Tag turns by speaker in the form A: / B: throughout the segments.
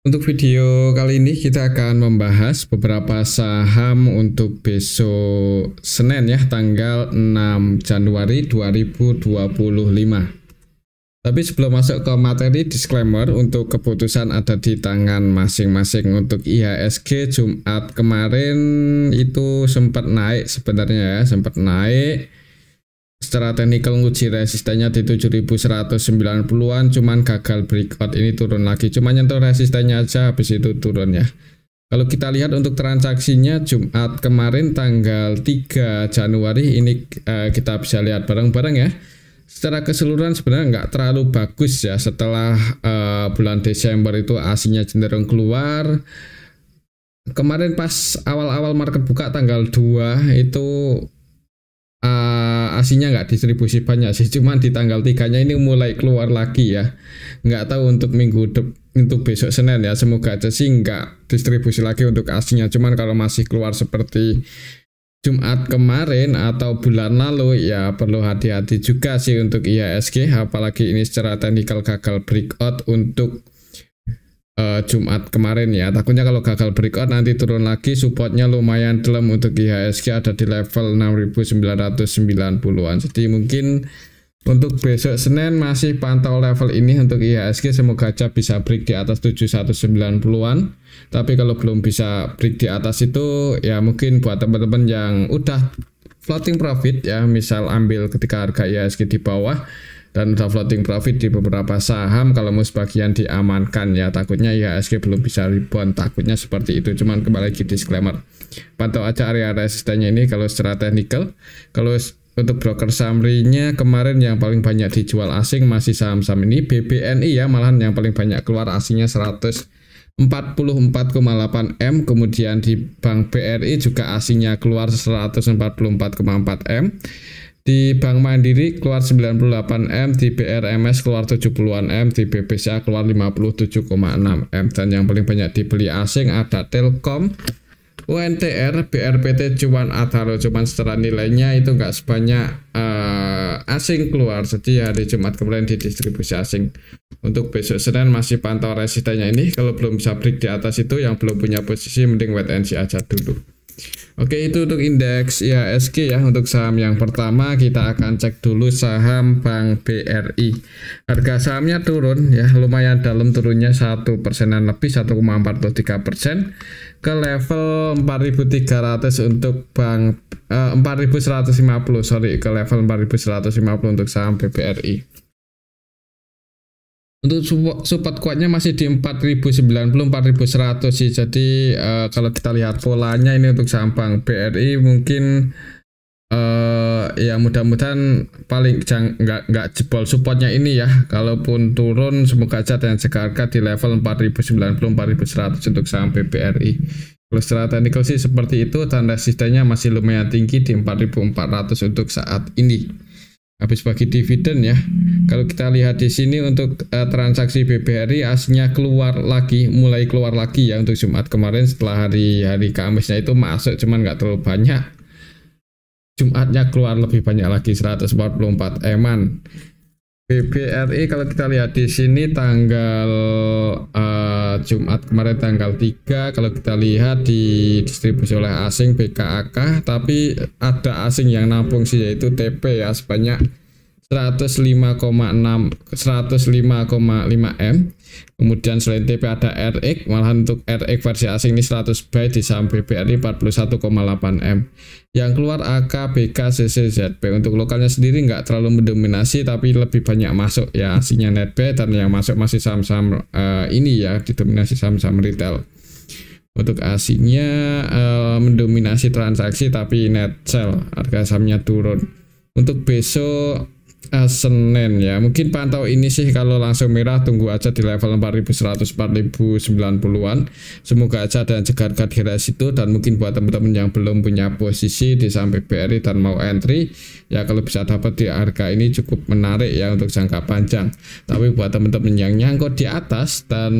A: Untuk video kali ini kita akan membahas beberapa saham untuk besok Senin ya, tanggal 6 Januari 2025. Tapi sebelum masuk ke materi, disclaimer untuk keputusan ada di tangan masing-masing. Untuk IHSG Jumat kemarin itu sempat naik sebenarnya ya, sempat naik. Secara teknikal nguji resistennya di 7190-an, cuman gagal breakout, ini turun lagi, cuma nyentuh resistennya aja habis itu turun ya. Kalau kita lihat untuk transaksinya Jumat kemarin tanggal 3 Januari ini kita bisa lihat bareng-bareng ya. Secara keseluruhan sebenarnya nggak terlalu bagus ya, setelah bulan Desember itu aslinya cenderung keluar. Kemarin pas awal-awal market buka tanggal 2 itu aslinya nggak distribusi banyak sih, cuman di tanggal 3-nya ini mulai keluar lagi ya. Nggak tahu untuk untuk besok Senin ya, semoga aja sih nggak distribusi lagi untuk aslinya. Cuman kalau masih keluar seperti Jumat kemarin atau bulan lalu ya perlu hati-hati juga sih untuk IHSG, apalagi ini secara teknikal gagal breakout untuk Jumat kemarin ya. Takutnya kalau gagal breakout nanti turun lagi, supportnya lumayan dalam untuk IHSG ada di level 6.990-an. Jadi mungkin untuk besok Senin masih pantau level ini untuk IHSG, semoga aja bisa break di atas 7190-an. Tapi kalau belum bisa break di atas itu ya mungkin buat teman-teman yang udah floating profit ya, misal ambil ketika harga IHSG di bawah dan udah floating profit di beberapa saham, kalau mau sebagian diamankan ya, takutnya IHSG belum bisa rebound, takutnya seperti itu. Cuman kembali lagi disclaimer, pantau aja area resistennya ini kalau secara teknikal. Kalau untuk broker summary-nya kemarin yang paling banyak dijual asing masih saham-saham ini, BBNI ya, malahan yang paling banyak keluar asingnya 144,8 M, kemudian di Bank BRI juga asingnya keluar 144,4 M. Di Bank Mandiri keluar 98 M, di BRMS keluar 70-an M, di BBCA keluar 57,6 M. Dan yang paling banyak dibeli asing ada Telkom, UNTR, BRPT, cuman Adaro, cuman secara nilainya itu nggak sebanyak asing keluar. Jadi hari Jumat kemarin di distribusi asing. Untuk besok Senin masih pantau resistennya ini, kalau belum bisa break di atas itu, yang belum punya posisi mending wait and see aja dulu. Oke, itu untuk indeks IHSG ya. Untuk saham yang pertama kita akan cek dulu saham Bank BRI. Harga sahamnya turun ya, lumayan dalam turunnya 1%-an lebih, 1,43% ke level 4.300 untuk Bank 4.150, sorry, ke level 4.150 untuk saham BBRI. Untuk support kuatnya masih di 4090, 4100 sih. Jadi kalau kita lihat polanya ini untuk saham Bank BRI mungkin ya mudah-mudahan paling nggak jebol supportnya ini ya. Kalaupun turun semoga aja dengan harga di level 4090, 4100 untuk saham BBRI. Kalau secara teknikal sih seperti itu, dan resistennya masih lumayan tinggi di 4400 untuk saat ini. Habis bagi dividen ya. Kalau kita lihat di sini untuk transaksi BBRI aslinya keluar lagi, mulai keluar lagi ya untuk Jumat kemarin setelah hari Kamisnya itu masuk, cuman nggak terlalu banyak. Jumatnya keluar lebih banyak lagi, 144 eman. BBRI kalau kita lihat di sini tanggal Jumat kemarin tanggal 3, kalau kita lihat didistribusi oleh asing BKAK, tapi ada asing yang nampung sih, yaitu TP ya, sebanyak 105,5 M. Kemudian selain TP ada RX, malahan untuk RX versi asing ini 100 buy di saham BBRI 41,8 M. Yang keluar AK, BK, CC, ZP. Untuk lokalnya sendiri nggak terlalu mendominasi, tapi lebih banyak masuk ya aslinya netbuy, dan yang masuk masih saham-saham ini ya, didominasi saham-saham retail. Untuk aslinya mendominasi transaksi tapi net sell, harga sahamnya turun. Untuk besok Senin ya, mungkin pantau ini sih, kalau langsung merah tunggu aja di level 4100, 4090-an. Semoga aja ada yang cegat di situ. Dan mungkin buat teman-teman yang belum punya posisi di saham BBRI dan mau entry ya, kalau bisa dapat di harga ini cukup menarik ya untuk jangka panjang. Tapi buat teman-teman yang nyangkut di atas dan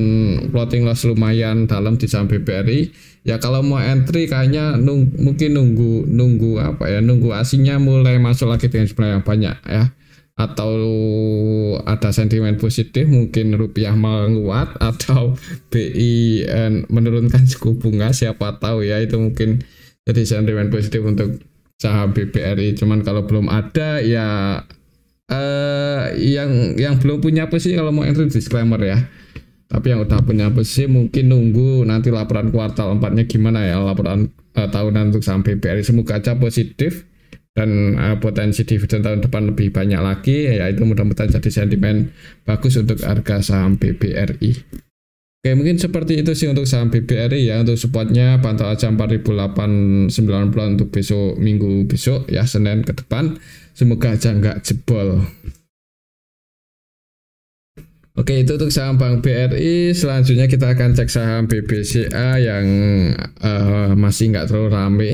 A: floating loss lumayan dalam di saham BBRI ya, kalau mau entry kayaknya mungkin nunggu apa ya, nunggu asingnya mulai masuk lagi dengan jumlah yang banyak ya. atau ada sentimen positif, mungkin rupiah menguat atau BI menurunkan suku bunga, siapa tahu ya, itu mungkin jadi sentimen positif untuk saham BBRI. Cuman kalau belum ada ya yang belum punya posisi kalau mau entry disclaimer ya. Tapi yang udah punya posisi mungkin nunggu nanti laporan kuartal 4-nya gimana ya, laporan tahunan untuk saham BBRI. Semoga aja positif dan potensi dividen tahun depan lebih banyak lagi, ya itu mudah-mudahan jadi sentimen bagus untuk harga saham BBRI. Oke, mungkin seperti itu sih untuk saham BBRI ya. Untuk supportnya pantau aja 4.890 untuk besok, minggu besok ya, Senin ke depan. Semoga aja nggak jebol. Oke, itu untuk saham Bank BRI. Selanjutnya kita akan cek saham BBCA yang masih nggak terlalu rame.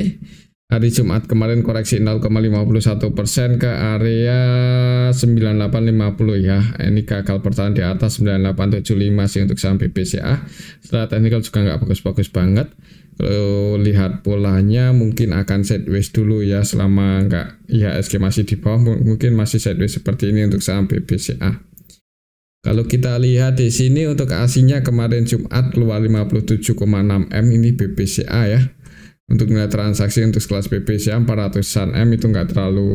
A: Hari Jumat kemarin koreksi 0,51% ke area 9850 ya. Ini gagal bertahan di atas 9875 sih untuk saham BBCA. Setelah teknikal juga nggak bagus-bagus banget. Kalau lihat polanya mungkin akan sideways dulu ya, selama nggak IHSG masih di bawah, mungkin masih sideways seperti ini untuk saham BBCA. Kalau kita lihat di sini untuk ASINya kemarin Jumat keluar 57,6 M, ini BBCA ya. Untuk nilai transaksi untuk kelas BBCA 400-an M itu nggak terlalu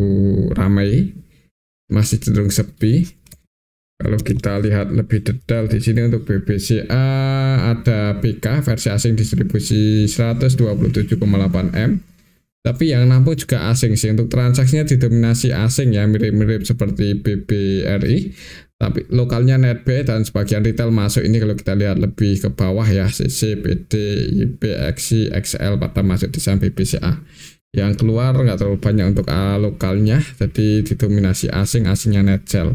A: ramai, masih cenderung sepi. Kalau kita lihat lebih detail di sini untuk BBCA ada PK versi asing distribusi 127,8 M. Tapi yang nampung juga asing sih. Untuk transaksinya didominasi asing ya, mirip-mirip seperti BBRI. Tapi lokalnya NetB dan sebagian retail masuk. Ini kalau kita lihat lebih ke bawah ya, CC, PD, IP, XI, XL pada masuk di saham BBCA. Yang keluar nggak terlalu banyak untuk lokalnya, jadi didominasi asing, asingnya Netgel.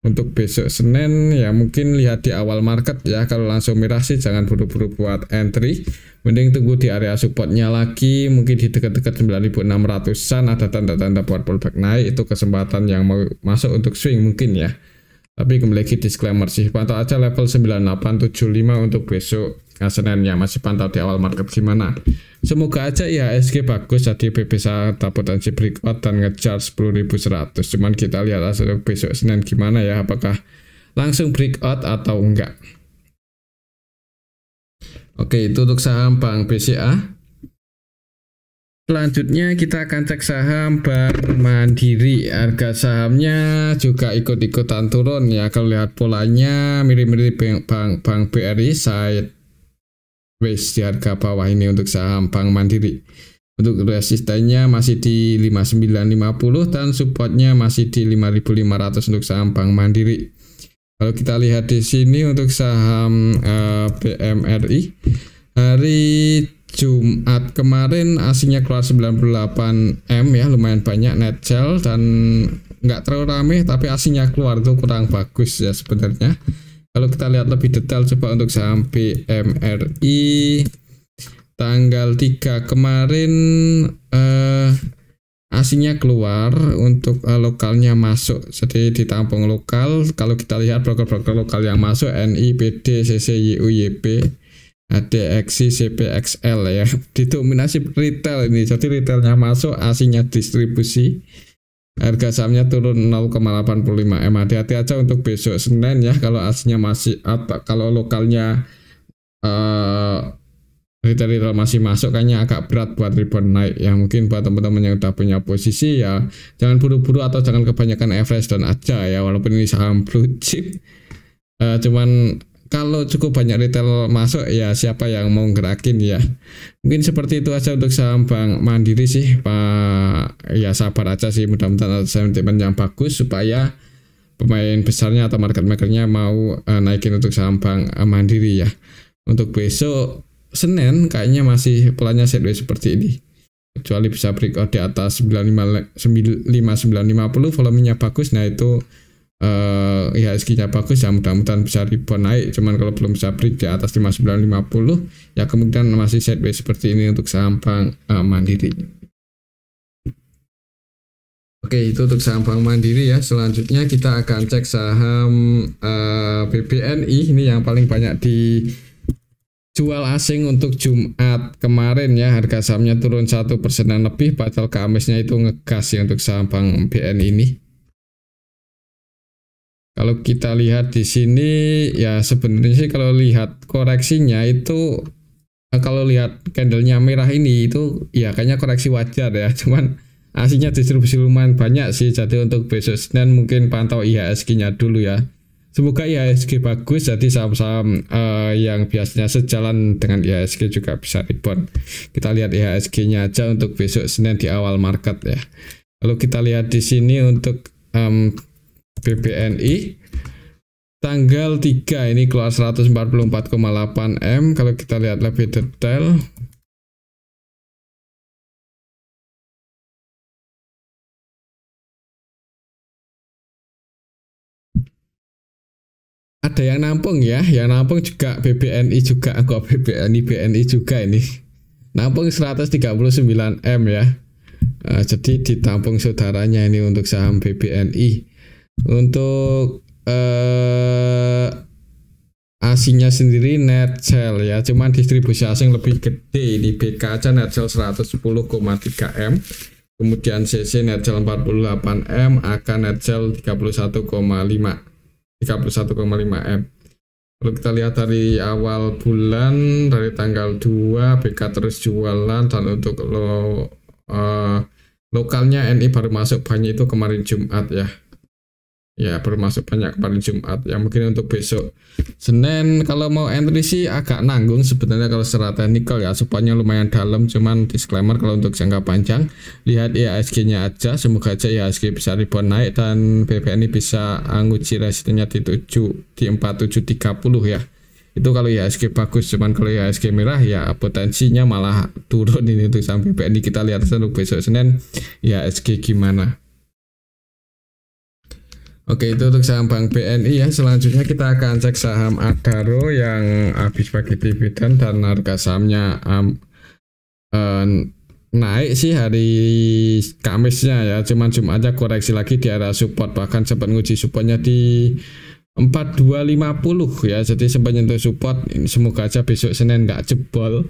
A: Untuk besok Senin ya mungkin lihat di awal market ya, kalau langsung merah sih jangan buru-buru buat entry, mending tunggu di area supportnya lagi, mungkin di dekat-dekat 9600-an ada tanda-tanda buat pullback naik, itu kesempatan yang mau masuk untuk swing mungkin ya. Tapi kembali lagi disclaimer sih, pantau aja level 9875 untuk besok Senin ya, masih pantau di awal market gimana. Semoga aja IHSG bagus, jadi bisa ada potensi breakout dan ngejar 10.100. Cuman kita lihat hasil besok Senin gimana ya, apakah langsung breakout atau enggak. Oke, itu untuk saham Bank BCA. Selanjutnya kita akan cek saham Bank Mandiri. Harga sahamnya juga ikut-ikutan turun ya. Kalau lihat polanya mirip-mirip Bank BRI, sideways di harga bawah ini untuk saham Bank Mandiri. Untuk resistennya masih di 5950 dan supportnya masih di 5500 untuk saham Bank Mandiri. Kalau kita lihat di sini untuk saham BMRI hari Jumat kemarin aslinya keluar 98 M ya, lumayan banyak Netgel dan nggak terlalu rame, tapi aslinya keluar itu kurang bagus ya sebenarnya. Kalau kita lihat lebih detail coba untuk saham BMRI tanggal 3 kemarin aslinya keluar, untuk lokalnya masuk, jadi ditampung lokal. Kalau kita lihat broker-broker lokal yang masuk NI, PD, CC, YU, YP, ADXI, CPXL ya, didominasi retail ini, jadi retailnya masuk, aslinya distribusi. Harga sahamnya turun 0,85 M. Hati-hati aja untuk besok Senin ya, kalau aslinya masih apa, kalau lokalnya retail masih masuk, kayaknya agak berat buat rebound naik ya. Mungkin buat teman-teman yang udah punya posisi ya jangan buru-buru atau jangan kebanyakan average down aja ya, walaupun ini saham blue chip. Cuman kalau cukup banyak retail masuk ya siapa yang mau gerakin ya. Mungkin seperti itu aja untuk saham Bank Mandiri sih Pak. Ya sabar aja sih, mudah-mudahan ada sentimen yang bagus supaya pemain besarnya atau market makernya mau naikin untuk saham Bank Mandiri ya. Untuk besok Senin kayaknya masih polanya sideways seperti ini, kecuali bisa breakout di atas 5950, volumenya bagus, nah itu IHSG-nya bagus ya, mudah-mudahan bisa rebound naik. Cuman kalau belum bisa break di atas 5950 ya kemudian masih sideways seperti ini untuk saham Bank Mandiri. Oke, itu untuk saham Bank Mandiri ya. Selanjutnya kita akan cek saham BBNI, ini yang paling banyak dijual asing untuk Jumat kemarin ya. Harga sahamnya turun 1% lebih, padahal Kamisnya itu ngegas ya untuk saham Bank BNI ini. Kalau kita lihat di sini ya sebenarnya sih kalau lihat koreksinya itu kalau lihat candlenya merah ini itu ya kayaknya koreksi wajar ya. Cuman aslinya distribusi lumayan banyak sih. Jadi untuk besok Senin mungkin pantau IHSG-nya dulu ya. Semoga IHSG bagus, jadi saham-saham yang biasanya sejalan dengan IHSG juga bisa rebound. Kita lihat IHSG-nya aja untuk besok Senin di awal market ya. Lalu kita lihat di sini untuk BBNI tanggal 3 ini keluar 144,8 M. Kalau kita lihat lebih detail, ada yang nampung ya, yang nampung juga BBNI juga, kok BNI juga ini nampung 139 M ya. Jadi ditampung saudaranya ini untuk saham BBNI. Untuk asingnya sendiri net sell ya, cuman distribusi asing lebih gede. Di BK aja net sell 110,3 M, kemudian CC net sell 48 M, AK net sell 31,5 M. Kalau kita lihat dari awal bulan, dari tanggal 2 BK terus jualan, dan untuk lokalnya NI baru masuk banyak itu kemarin Jumat ya. Ya baru masuk banyak kemarin Jumat ya. Mungkin untuk besok Senin kalau mau entry sih agak nanggung sebenarnya kalau secara teknikal ya, supaya lumayan dalam. Cuman disclaimer kalau untuk jangka panjang lihat IHSG-nya aja. Semoga aja IHSG bisa rebound naik dan BBNI bisa nguji resistennya di 4730 ya. Itu kalau IHSG bagus. Cuman kalau IHSG merah ya potensinya malah turun ini untuk saham BBNI. Kita lihat untuk besok Senin IHSG gimana. Oke, itu untuk saham Bank BNI ya. Selanjutnya kita akan cek saham Adaro yang habis bagi dividen dan harga sahamnya naik sih hari Kamisnya ya. Cuman Jumatnya koreksi lagi di area support, bahkan sempat nguji supportnya di 4250 ya. Jadi sempat nyentuh support. Semoga aja besok Senin nggak jebol.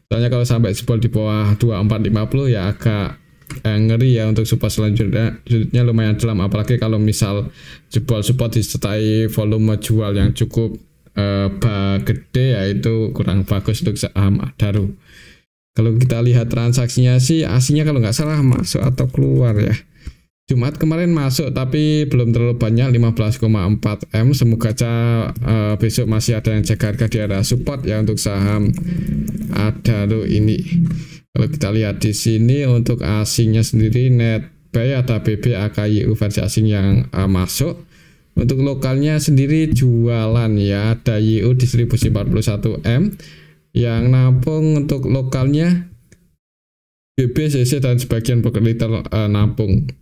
A: Soalnya kalau sampai jebol di bawah 2450 ya agak ngeri ya. Untuk support selanjutnya lumayan dalam, apalagi kalau misal jebol support disertai volume jual yang cukup gede ya, itu kurang bagus untuk saham Adaro. Kalau kita lihat transaksinya sih aslinya kalau nggak salah masuk atau keluar ya. Jumat kemarin masuk tapi belum terlalu banyak, 15,4 M. Semoga aja besok masih ada yang jaga harga di area support ya untuk saham Adaro ini. Kalau kita lihat di sini untuk asingnya sendiri net buy ada BB, AKYU versi asing yang masuk. Untuk lokalnya sendiri jualan ya, ada YU distribusi 41 M yang nampung. Untuk lokalnya BB, CC dan sebagian broker retail nampung.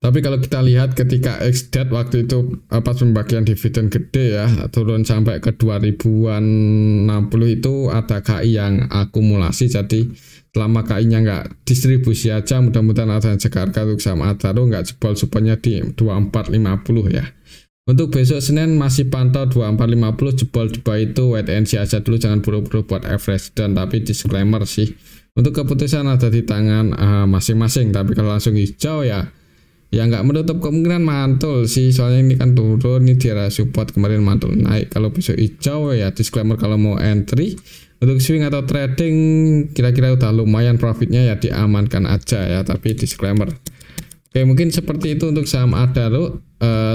A: Tapi kalau kita lihat ketika ex-date waktu itu pas pembagian dividen gede ya, turun sampai ke 2060 itu ada KI yang akumulasi. Jadi selama KI-nya nggak distribusi aja, mudah-mudahan ada yang jaga harga untuk saham Adaro nggak jebol supaya di 2450 ya. Untuk besok Senin masih pantau 2450, jebol itu wait and see aja dulu, jangan buru-buru buat average dan tapi disclaimer sih. Untuk keputusan ada di tangan masing-masing, tapi kalau langsung hijau ya nggak menutup kemungkinan mantul sih, soalnya ini kan turun, ini di area support kemarin mantul naik. Kalau besok hijau ya disclaimer kalau mau entry. Untuk swing atau trading kira-kira udah lumayan profitnya ya diamankan aja ya, tapi disclaimer. Oke, mungkin seperti itu untuk saham Adaro.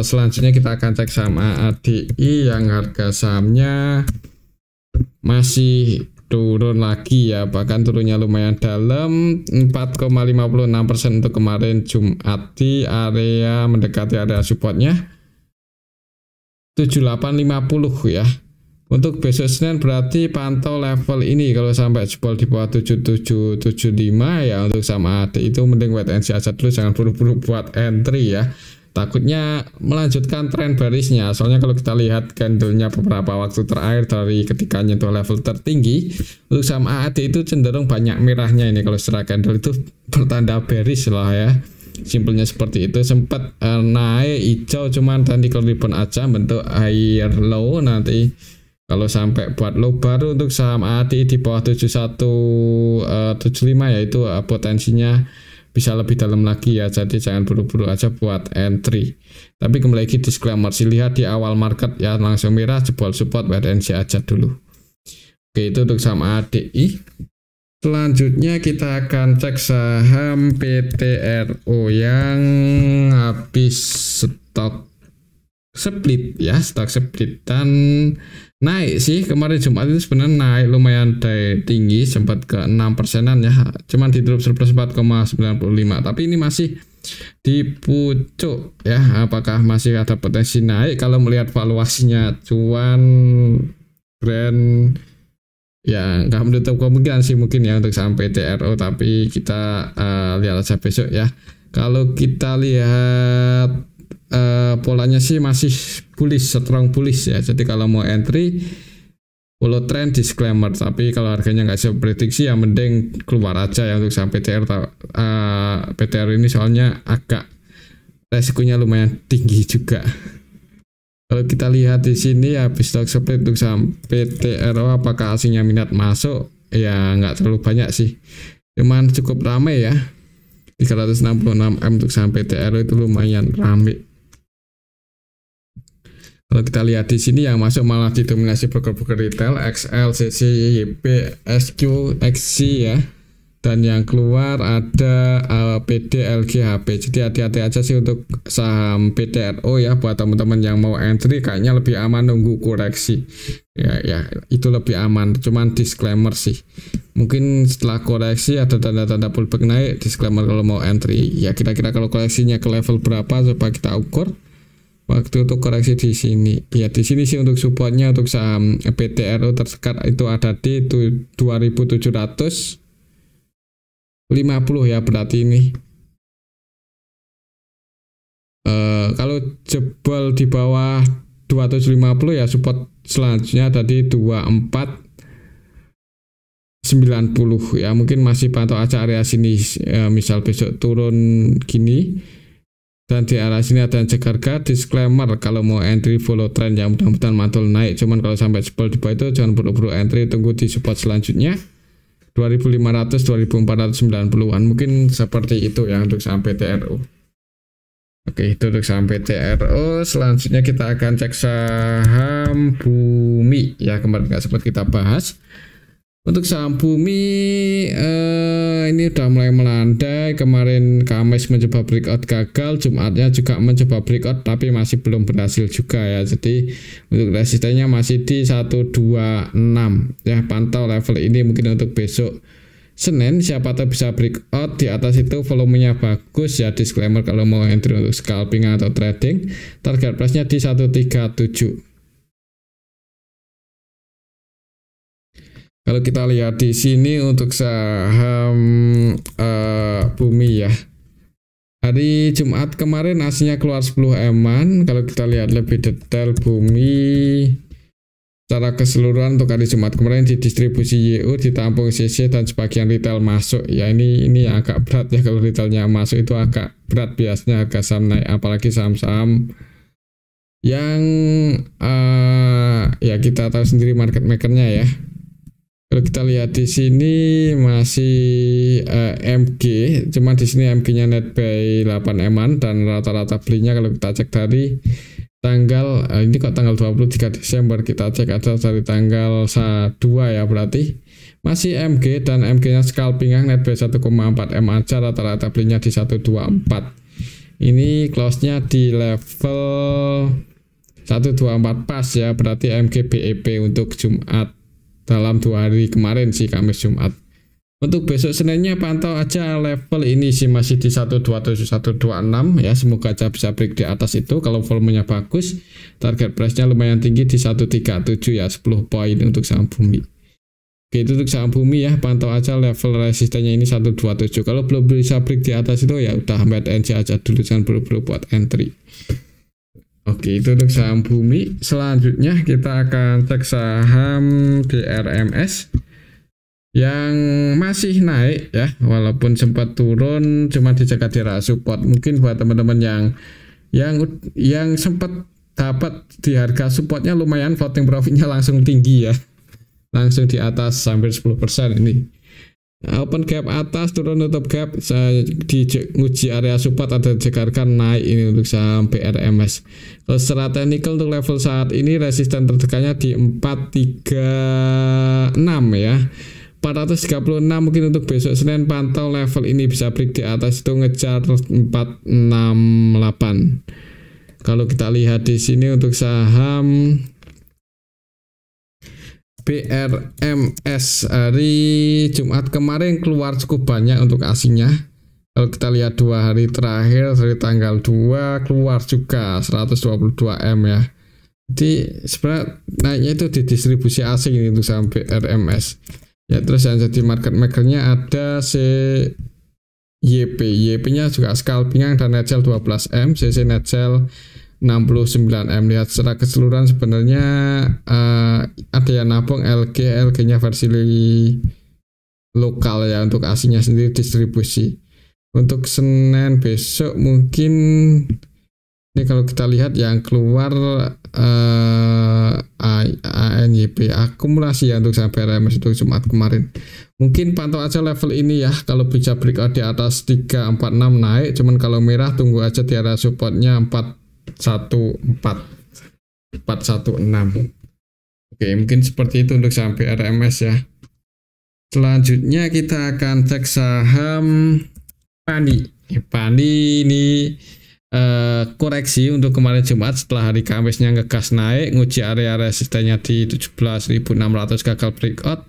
A: Selanjutnya kita akan cek saham AADI yang harga sahamnya masih turun lagi ya, bahkan turunnya lumayan dalam, 4,56% untuk kemarin Jumat di area mendekati area supportnya 7850 ya. Untuk besok Senin berarti pantau level ini, kalau sampai jebol di bawah 7775 ya untuk saham AADI itu mending wait and see aja dulu, jangan buru-buru buat entry ya. Takutnya melanjutkan tren bearishnya. Soalnya kalau kita lihat candlenya beberapa waktu terakhir dari ketika nyentuh level tertinggi, untuk saham AADI itu cenderung banyak merahnya ini. Kalau secara candle itu bertanda bearish lah ya. Simpelnya seperti itu. Sempat naik hijau, cuman tadi kalau rebound aja bentuk higher low. Nanti kalau sampai buat low baru untuk saham AADI di bawah 7175 ya, itu potensinya bisa lebih dalam lagi ya, jadi jangan buru-buru aja buat entry. Tapi kembali lagi disclaimer sih, lihat di awal market ya langsung merah jebol support wait and see aja dulu. Oke, itu untuk saham ADI. Selanjutnya kita akan cek saham PTRO yang habis stok split ya, stok split dan naik sih kemarin Jumat itu sebenarnya naik lumayan tinggi, sempat ke 6%-an ya, cuman di drop surplus 4,95, tapi ini masih di pucuk ya, apakah masih ada potensi naik kalau melihat valuasinya cuan grand ya, nggak menutup kemungkinan sih mungkin ya untuk saham PTRO, tapi kita lihat aja besok ya. Kalau kita lihat polanya sih masih bullish, strong bullish ya, jadi kalau mau entry follow trend disclaimer, tapi kalau harganya nggak bisa prediksi ya mending keluar aja ya untuk saham PTR ini, soalnya agak resikonya lumayan tinggi juga. Kalau kita lihat di sini ya habis stock split untuk saham PTRO, apakah asingnya minat masuk? Ya nggak terlalu banyak sih, cuman cukup ramai ya. 366 M untuk saham PTRO itu lumayan ramai. Kalau kita lihat di sini yang masuk malah didominasi broker-broker retail, XL, CC, YP, SQ, XC ya. Dan yang keluar ada PD, LG, HP. Jadi hati-hati aja sih untuk saham PTRO ya, buat teman-teman yang mau entry kayaknya lebih aman nunggu koreksi. Ya itu lebih aman, cuman disclaimer sih. Mungkin setelah koreksi ada tanda-tanda pullback naik, disclaimer kalau mau entry. Ya kira-kira kalau koreksinya ke level berapa coba kita ukur. Waktu untuk koreksi di sini. Ya di sini sih untuk supportnya untuk saham PTRO tersekat itu ada di 2.750 ya berarti ini. Kalau jebol di bawah 250 ya support selanjutnya tadi 2490 ya, mungkin masih pantau aja area sini. Misal besok turun gini dan di arah sini ada yang cek harga, disclaimer kalau mau entry follow trend yang mudah-mudahan mantul naik, cuman kalau sampai jebol di bawah itu jangan buru-buru entry, tunggu di support selanjutnya 2500 2490-an, mungkin seperti itu ya untuk saham PTRO. Oke, itu untuk saham PTRO. Selanjutnya kita akan cek saham Bumi ya, kemarin nggak sempat kita bahas. Untuk saham Bumi ini udah mulai melandai. Kemarin Kamis mencoba breakout gagal, Jumatnya juga mencoba breakout tapi masih belum berhasil juga ya. Jadi untuk resistennya masih di 126 ya, pantau level ini mungkin untuk besok Senin, siapa tahu bisa breakout di atas itu, volumenya bagus ya. Disclaimer kalau mau entry untuk scalping atau trading, target price-nya di 137. Kalau kita lihat di sini untuk saham Bumi ya, hari Jumat kemarin aslinya keluar 10 eman. Kalau kita lihat lebih detail Bumi secara keseluruhan untuk hari Jumat kemarin di distribusi YU ditampung CC dan sebagian retail masuk ya. Ini agak berat ya, kalau retailnya masuk itu agak berat biasanya harga saham naik, apalagi saham-saham yang ya kita tahu sendiri market makernya ya. Kalau kita lihat di sini masih MG, cuma di sini MG-nya net buy 8 eman dan rata-rata belinya kalau kita cek dari tanggal ini kok tanggal 23 Desember, kita cek ada dari tanggal 2 ya, berarti masih MG dan MG-nya scalping net buy 1,4 M aja, rata-rata belinya di 124. Ini close-nya di level 124 pas ya, berarti MG BEP untuk Jumat dalam 2 hari kemarin sih, Kamis Jumat. Untuk besok Seninnya pantau aja level ini sih masih di 127 126 ya, semoga aja bisa break di atas itu. Kalau volumenya bagus, target price-nya lumayan tinggi di 137 ya, 10 poin untuk saham Bumi. Oke, itu untuk saham Bumi ya, pantau aja level resistennya ini 127. Kalau belum bisa break di atas itu ya udah wait and see aja dulu, jangan buru-buru buat entry. Oke, itu untuk saham Bumi. Selanjutnya kita akan cek saham DRMS yang masih naik ya, walaupun sempat turun cuma dijaga di area support. Mungkin buat teman-teman yang sempat dapat di harga supportnya lumayan, floating profitnya langsung tinggi ya, langsung di atas hampir 10% ini. Open gap atas, turun tutup gap, saya di uji area support ada dijekarkan naik ini untuk saham BRMS. Kalau secara teknikal untuk level saat ini resisten terdekatnya di 436 ya. 436 mungkin untuk besok Senin, pantau level ini bisa break di atas itu ngejar 468. Kalau kita lihat di sini untuk saham BRMS hari Jumat kemarin keluar cukup banyak untuk asingnya. Kalau kita lihat 2 hari terakhir dari tanggal 2 keluar juga 122 M ya. Jadi sebenarnya naiknya itu di distribusi asing ini untuk saham BRMS. Ya, terus yang jadi market makernya ada YP. YP-nya juga scalping dan net sell 12 M, CC net sell 69 M. Lihat secara keseluruhan sebenarnya ada yang nabung LG-nya versi lokal ya untuk asingnya sendiri distribusi. Untuk Senin besok mungkin ini kalau kita lihat yang keluar ANYP akumulasi ya untuk sampai RMS untuk Jumat kemarin. Mungkin pantau aja level ini ya, kalau bisa breakout di atas 346 naik, cuman kalau merah tunggu aja di area supportnya 416. Oke, mungkin seperti itu untuk sampai RMS ya. Selanjutnya kita akan cek saham Pani. Pani ini koreksi untuk kemarin Jumat setelah hari Kamisnya ngegas naik, nguji area resistennya di 17.600 gagal breakout.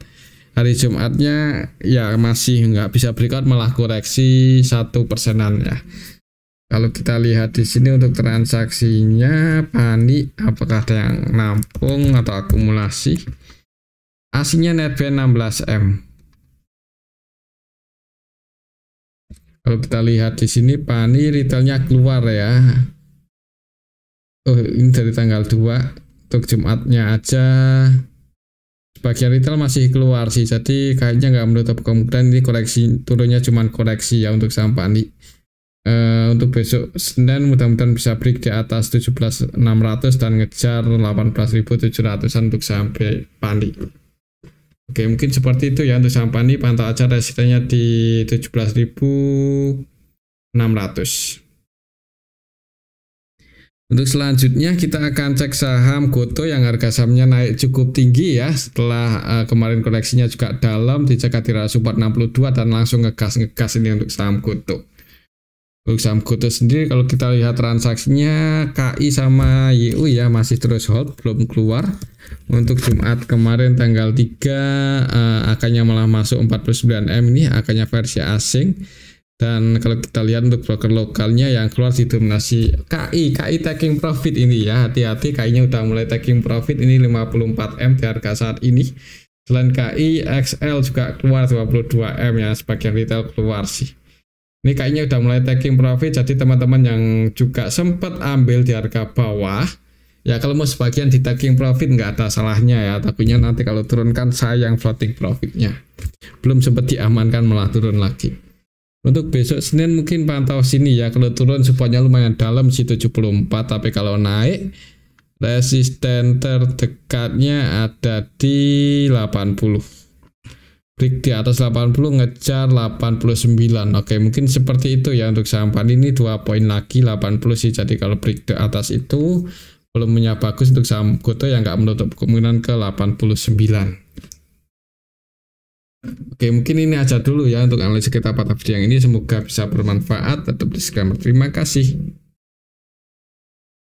A: Hari Jumatnya ya masih nggak bisa breakout, malah koreksi 1%-an ya. Kalau kita lihat di sini untuk transaksinya Pani, apakah ada yang nampung atau akumulasi? Aslinya netband 16 M. Kalau kita lihat di sini Pani retailnya keluar ya. Oh, ini dari tanggal 2 untuk Jumatnya aja. Sebagian retail masih keluar sih. Jadi kayaknya nggak menutup kemungkinan ini koreksi, turunnya cuman koreksi ya untuk saham Pani. Untuk besok Senin mudah-mudahan bisa break di atas 17.600 dan ngejar 18.700 untuk saham Pani. Oke, mungkin seperti itu ya untuk saham Pani. Pantau aja resistennya di 17.600. Untuk selanjutnya kita akan cek saham Goto yang harga sahamnya naik cukup tinggi ya. Setelah kemarin koleksinya juga dalam, dicekat di area support 62 dan langsung ngegas ini untuk saham Goto. Untuk saham Goto sendiri kalau kita lihat transaksinya KI sama YU ya masih terus hold, belum keluar. Untuk Jumat kemarin tanggal 3 akannya malah masuk 49 M ini, akannya versi asing. Dan kalau kita lihat untuk broker lokalnya yang keluar didominasi KI taking profit ini ya, hati-hati KI-nya udah mulai taking profit ini 54 M di harga saat ini. Selain KI, XL juga keluar 22 M ya, sebagian retail keluar sih. Ini kayaknya udah mulai taking profit, jadi teman-teman yang juga sempat ambil di harga bawah, ya kalau mau sebagian di taking profit nggak ada salahnya ya, takutnya nanti kalau turunkan sayang floating profitnya. Belum sempat diamankan malah turun lagi. Untuk besok Senin mungkin pantau sini ya, kalau turun supportnya lumayan dalam sih 74, tapi kalau naik resisten terdekatnya ada di 80. Break di atas 80 ngejar 89. Oke, mungkin seperti itu ya untuk saham Pani ini 2 poin lagi 80 sih. Jadi kalau break di atas itu volumenya bagus untuk saham Goto yang nggak menutup kemungkinan ke 89. Oke, mungkin ini aja dulu ya untuk analisa kita pada video yang ini. Semoga bisa bermanfaat. Tetap disclaimer. Terima kasih.